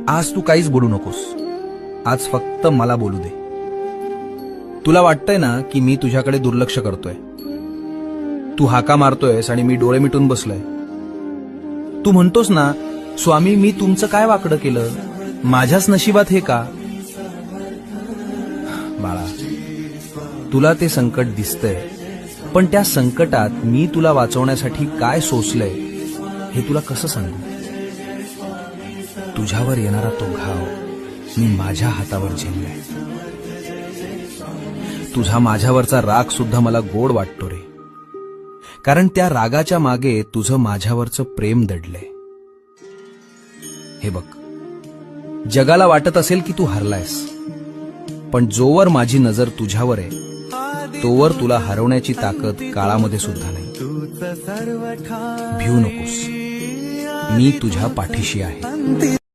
आज तू काहीच बोलू नकोस. आज फक्त मला बोलू दे. तुला वाटतंय ना की मी तुझ्याकडे दुर्लक्ष करतोय. तू हाका मारतोयस आणि मी डोळे मिटून बसलोय. तू म्हणतोस ना, स्वामी मी तुमचं काय वाकडं केलं, माझ्याच नशिबात हे का. बाळा, तुला ते संकट दिसतंय, पण त्या संकटात मी तुला वाचवण्यासाठी काय सोसलंय हे तुला कसं सांगू. तुझ्यावर येणारा तो घाव मी माझ्या हातावर झेललाय. तुझा माझ्यावरचा राग सुद्धा मला गोड वाटतो रे, कारण त्या रागाच्या मागे तुझं माझ्यावरचं प्रेम दडलंय. हे बघ, जगाला वाटत असेल की तू हरलायस, पण जोवर माझी नजर तुझ्यावर आहे तोवर तुला हरवण्याची ताकद काळामध्ये सुद्धा नाही. भिवू नकोस, मी तुझ्या पाठीशी आहे.